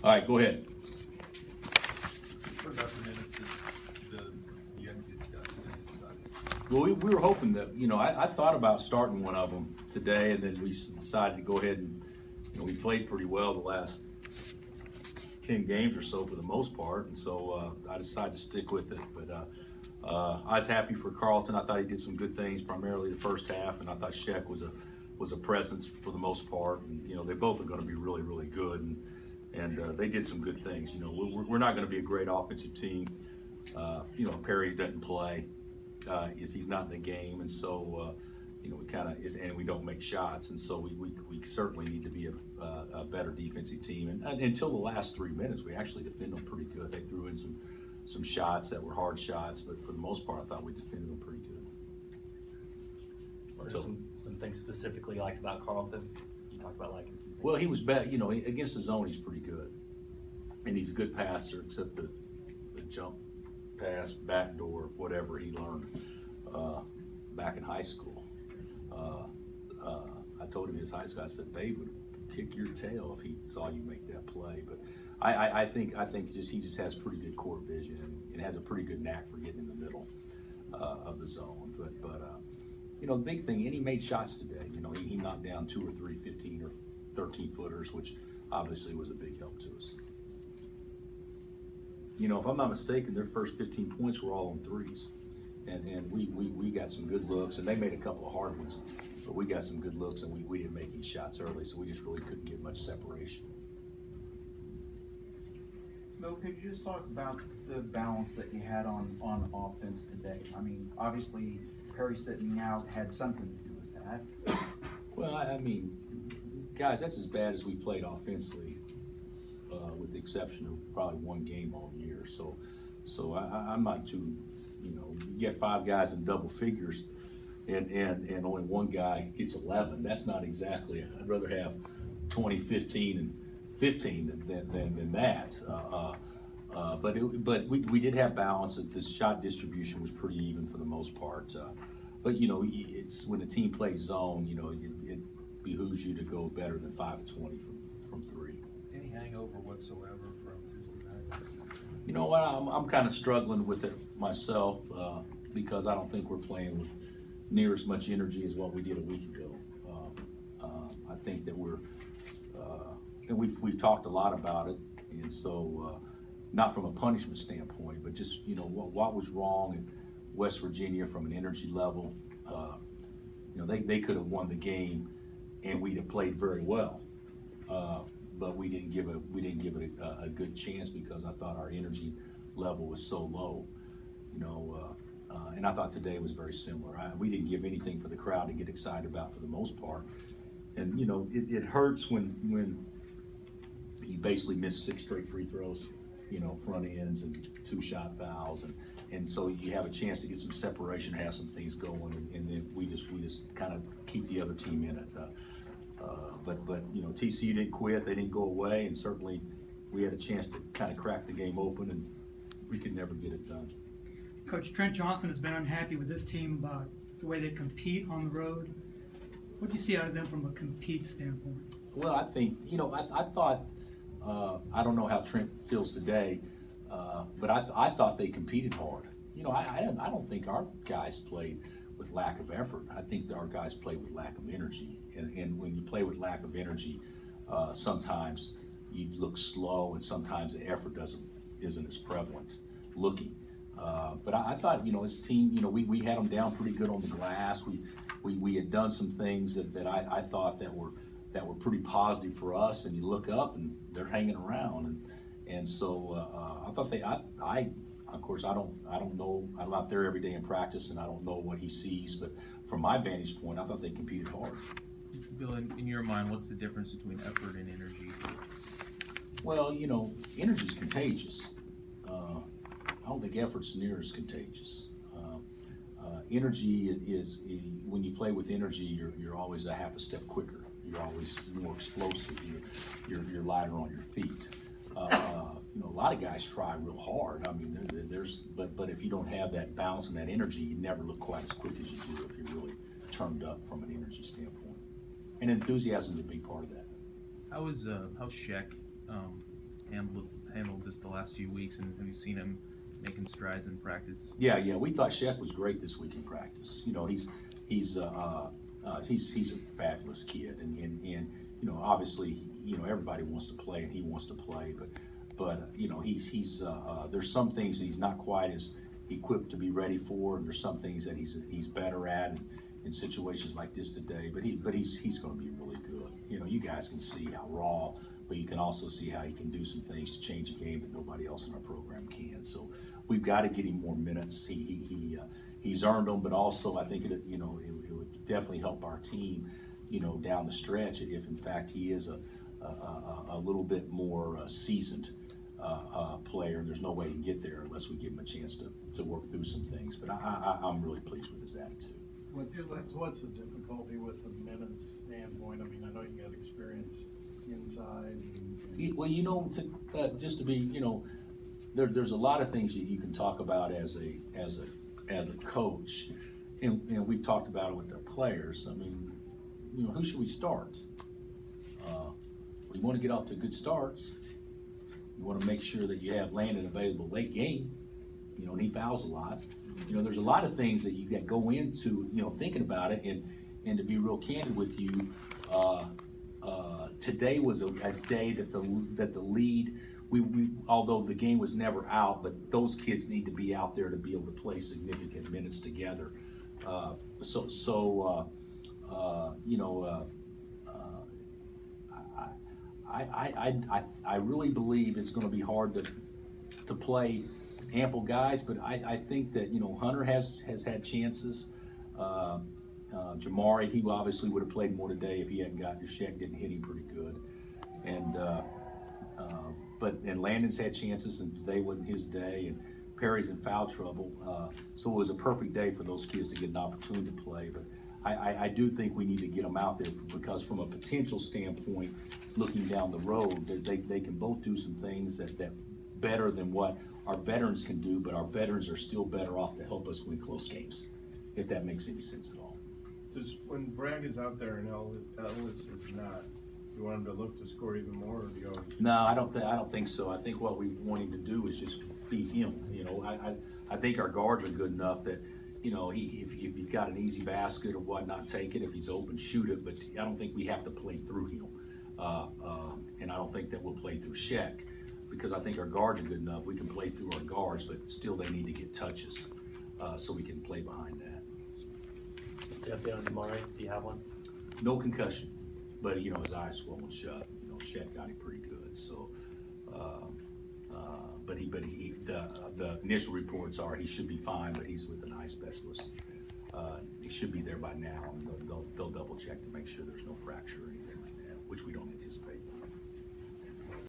All right, go ahead. What about the minutes that the young kids got today decided? Well, we were hoping that, I thought about starting one of them today, and then we decided to go ahead and, we played pretty well the last 10 games or so for the most part, and so I decided to stick with it. But I was happy for Carlton. I thought he did some good things, primarily the first half, and I thought Sheck was a presence for the most part. And they both are going to be really, really good, and they did some good things. We're not going to be a great offensive team. Perry doesn't play if he's not in the game, and so we kind of and we don't make shots, and so we certainly need to be a better defensive team. And until the last 3 minutes, we actually defended them pretty good. They threw in some shots that were hard shots, but for the most part, I thought we defended them pretty good. What are some things specifically you liked about Carlton? You talked about liking some things. Well, he was better. Against the zone, he's pretty good, and he's a good passer, except the jump pass, backdoor, whatever he learned back in high school. I told him his high school, I said, Babe would kick your tail if he saw you make that play. But I think he just has pretty good court vision and has a pretty good knack for getting in the middle of the zone. But the big thing, and he made shots today. He knocked down 2 or 3 15 or 13 footers, which obviously was a big help to us. If I'm not mistaken, their first 15 points were all on threes. And we got some good looks, and they made a couple of hard ones, but we got some good looks, and we didn't make any shots early, so we just really couldn't get much separation. Mo, could you just talk about the balance that you had on offense today? I mean, obviously, Perry sitting out had something to do with that. Well, I mean, guys, that's as bad as we played offensively, with the exception of probably one game all year. So I'm not too, you get 5 guys in double figures, and only one guy gets 11. That's not exactly. I'd rather have 20, 15, and 15 than that. But we did have balance. The shot distribution was pretty even for the most part. But it's when the team plays zone, it behooves you to go better than 5 of 20 from 3. Any hangover whatsoever from Tuesday night? You know what? I'm kind of struggling with it myself because I don't think we're playing with near as much energy as what we did a week ago. I think that and we've talked a lot about it, and so not from a punishment standpoint, but just what was wrong in West Virginia from an energy level. They could have won the game, and we'd have played very well. But we didn't give it a good chance because I thought our energy level was so low, and I thought today was very similar. We didn't give anything for the crowd to get excited about for the most part, and it hurts when you basically miss 6 straight free throws, front ends and 2 shot fouls, and so you have a chance to get some separation, have some things going, and then we just kind of keep the other team in it. But TCU didn't quit; they didn't go away, and certainly we had a chance to kind of crack the game open, and we could never get it done. Coach Trent Johnson has been unhappy with this team about the way they compete on the road. What do you see out of them from a compete standpoint? Well, I think I thought I don't know how Trent feels today, but I thought they competed hard. I don't think our guys played with lack of effort. I think that our guys play with lack of energy, and when you play with lack of energy, sometimes you look slow, and sometimes the effort isn't as prevalent looking. But I thought, his team, we had them down pretty good on the glass. We had done some things that I thought that were pretty positive for us, and you look up and they're hanging around, and so I thought of course, I don't know. I'm not there every day in practice, and I don't know what he sees. But from my vantage point, I thought they competed hard. Bill, in your mind, what's the difference between effort and energy? Well, energy is contagious. I don't think effort's near as contagious. Energy is when you play with energy, you're always a half a step quicker. You're always more explosive. You're lighter on your feet. A lot of guys try real hard. I mean, but if you don't have that balance and that energy, you never look quite as quick as you do if you're really turned up from an energy standpoint. And enthusiasm is a big part of that. How's Sheck handled this the last few weeks, and have you seen him making strides in practice? Yeah, we thought Shaq was great this week in practice. You know, he's a fabulous kid, and you know, obviously, you know, everybody wants to play and he wants to play, but you know, he's there's some things that he's not quite as equipped to be ready for, and there's some things that he's better at in situations like this today. But he's going to be really good. You know, you guys can see how raw, but you can also see how he can do some things to change a game that nobody else in our program can. So we've got to get him more minutes. He's earned them, but also I think it would definitely help our team, you know, down the stretch if in fact he is a little bit more seasoned player. There's no way he can get there unless we give him a chance to work through some things. But I'm really pleased with his attitude. What's the difficulty with the minutes standpoint? I mean, I know you got experience inside. Well, you know, just to be, you know, there's a lot of things that you can talk about as a coach, and we've talked about it with the players. I mean, you know, who should we start? You want to get off to good starts. You want to make sure that you have Landon available late game, you know, and he fouls a lot. You know, there's a lot of things that go into, you know, thinking about it, and to be real candid with you, today was a day that the lead, we although the game was never out, but those kids need to be out there to be able to play significant minutes together. You know, I really believe it's going to be hard to play ample guys, but I think that, you know, Hunter has had chances. Jamari, he obviously would have played more today if he hadn't gotten Shaq didn't hit him pretty good, and Landon's had chances, and today wasn't his day, and Perry's in foul trouble, so it was a perfect day for those kids to get an opportunity to play. But I do think we need to get them out there, because from a potential standpoint, looking down the road, they can both do some things that better than what our veterans can do, but our veterans are still better off to help us win close games, if that makes any sense at all. Does, when Bragg is out there and Ellis is not, you want him to look to score even more, or do you always? No, I don't think so. I think what we want him to do is just be him. You know, I think our guards are good enough that, you know, if he's got an easy basket or whatnot, take it. If he's open, shoot it. But I don't think we have to play through him, and I don't think that we'll play through Shaq, because I think our guards are good enough. We can play through our guards, but still they need to get touches, so we can play behind that. What's the update on Jamari? Do you have one? No concussion, but you know, his eyes swollen shut. You know, Shaq got him pretty good. So, the initial reports are he should be fine, but he's with an eye specialist. He should be there by now, and they'll double check to make sure there's no fracture or anything like that, which we don't anticipate.